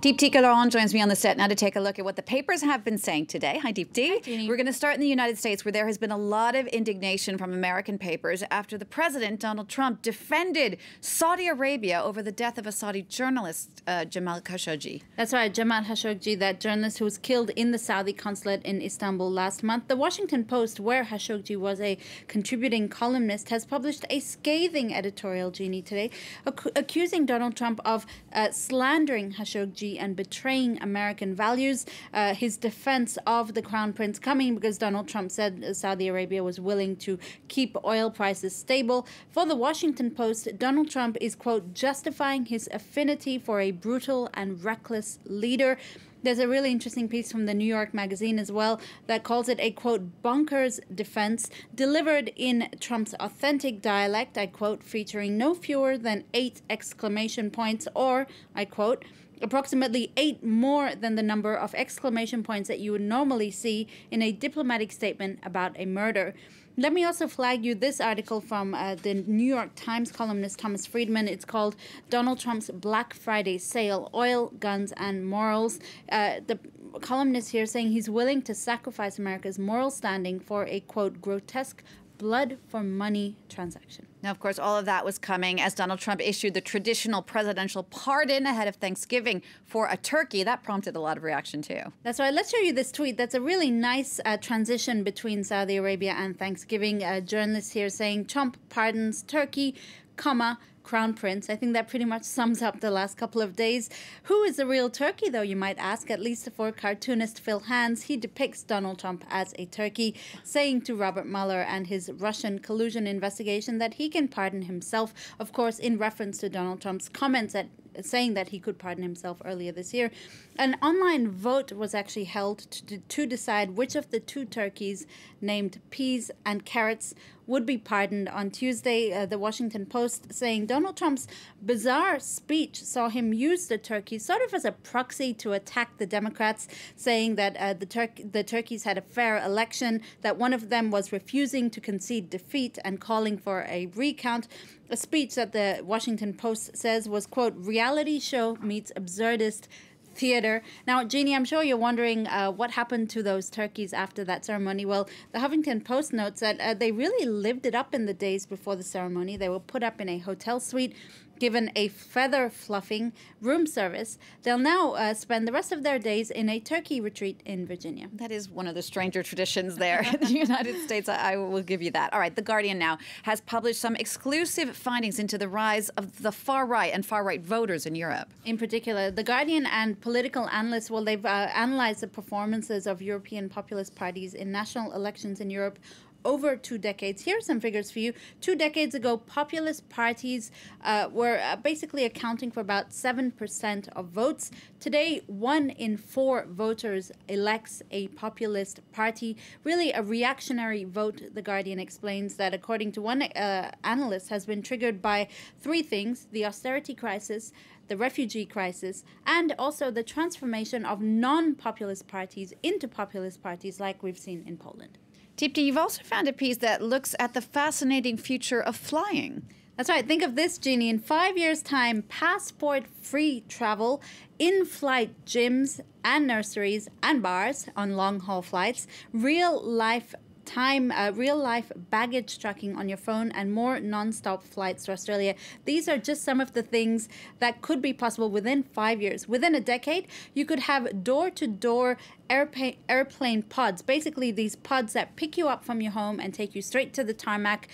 Deepti Laurent joins me on the set now to take a look at what the papers have been saying today. Hi, Deepti. Hi, Jeannie. We're going to start in the United States, where there has been a lot of indignation from American papers after the president, Donald Trump, defended Saudi Arabia over the death of a Saudi journalist, Jamal Khashoggi. That's right, Jamal Khashoggi, that journalist who was killed in the Saudi consulate in Istanbul last month. The Washington Post, where Khashoggi was a contributing columnist, has published a scathing editorial, Jeannie, today, accusing Donald Trump of slandering Khashoggi and betraying American values. His defense of the Crown Prince coming because Donald Trump said Saudi Arabia was willing to keep oil prices stable. For the Washington Post, Donald Trump is, quote, justifying his affinity for a brutal and reckless leader. There's a really interesting piece from the New York Magazine as well that calls it a, quote, bonkers defense delivered in Trump's authentic dialect, I quote, featuring no fewer than 8 exclamation points, or, I quote, approximately 8 more than the number of exclamation points that you would normally see in a diplomatic statement about a murder. Let me also flag you this article from the New York Times columnist Thomas Friedman. It's called Donald Trump's Black Friday Sale, Oil, Guns, and Morals. The columnist here saying he's willing to sacrifice America's moral standing for a, quote, grotesque blood for money transaction. Now, of course, all of that was coming as Donald Trump issued the traditional presidential pardon ahead of Thanksgiving for a turkey. That prompted a lot of reaction, too. That's right. Let's show you this tweet. That's a really nice transition between Saudi Arabia and Thanksgiving. A journalist here saying Trump pardons turkey, comma, Crown Prince. I think that pretty much sums up the last couple of days. Who is the real turkey, though, you might ask? At least for cartoonist Phil Hands, he depicts Donald Trump as a turkey, saying to Robert Mueller and his Russian collusion investigation that he can pardon himself, of course, in reference to Donald Trump's comments saying that he could pardon himself earlier this year. An online vote was actually held to decide which of the 2 turkeys named Peas and Carrots would be pardoned on Tuesday. The Washington Post saying Donald Trump's bizarre speech saw him use the turkeys sort of as a proxy to attack the Democrats, saying that the turkeys had a fair election, that one of them was refusing to concede defeat and calling for a recount. A speech that the Washington Post says was, quote, reality show meets absurdist theater. Now, Jeannie, I'm sure you're wondering what happened to those turkeys after that ceremony. Well, the Huffington Post notes that they really lived it up in the days before the ceremony. They were put up in a hotel suite, given a feather fluffing room service. They'll now spend the rest of their days in a turkey retreat in Virginia. That is one of the stranger traditions there in the United States. I will give you that. All right, The Guardian now has published some exclusive findings into the rise of the far right and far right voters in Europe. In particular, The Guardian and political analysts, well, they've analyzed the performances of European populist parties in national elections in Europe over 2 decades. Here are some figures for you. 2 decades ago, populist parties were basically accounting for about 7% of votes. Today, 1 in 4 voters elects a populist party. Really a reactionary vote, The Guardian explains, that according to one analyst has been triggered by 3 things: the austerity crisis, the refugee crisis, and also the transformation of non-populist parties into populist parties like we've seen in Poland. Deepti, you've also found a piece that looks at the fascinating future of flying. That's right. Think of this, Jeannie. In 5 years' time, passport-free travel, in-flight gyms and nurseries and bars on long-haul flights, real-life baggage tracking on your phone, and more non-stop flights to Australia. These are just some of the things that could be possible within 5 years. Within a decade, you could have door-to-door airplane pods, basically these pods that pick you up from your home and take you straight to the tarmac,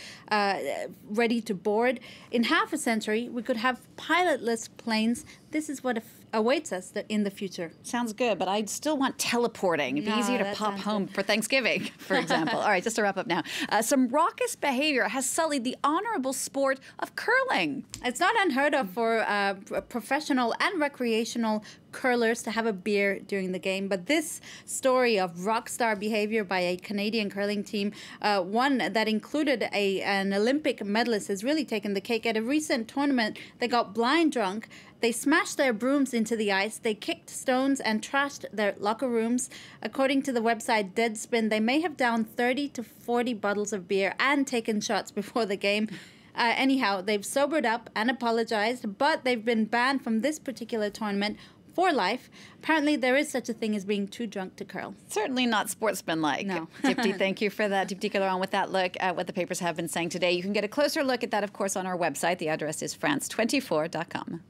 ready to board. In half a century, we could have pilotless planes. This is what awaits us in the future. Sounds good, but I'd still want teleporting. It'd be easier to pop home for Thanksgiving, for example. All right, just to wrap up now. Some raucous behavior has sullied the honorable sport of curling. It's not unheard of for professional and recreational curlers to have a beer during the game, but this story of rock star behavior by a Canadian curling team, one that included an Olympic medalist, has really taken the cake. At a recent tournament, they got blind drunk. They smashed their brooms into the ice. They kicked stones and trashed their locker rooms. According to the website Deadspin, they may have downed 30 to 40 bottles of beer and taken shots before the game. Anyhow, they've sobered up and apologized, but they've been banned from this particular tournament for life. Apparently, there is such a thing as being too drunk to curl. Certainly not sportsmanlike. No. Dipti, thank you for that. Dipti Galaran with that look at what the papers have been saying today. You can get a closer look at that, of course, on our website. The address is france24.com.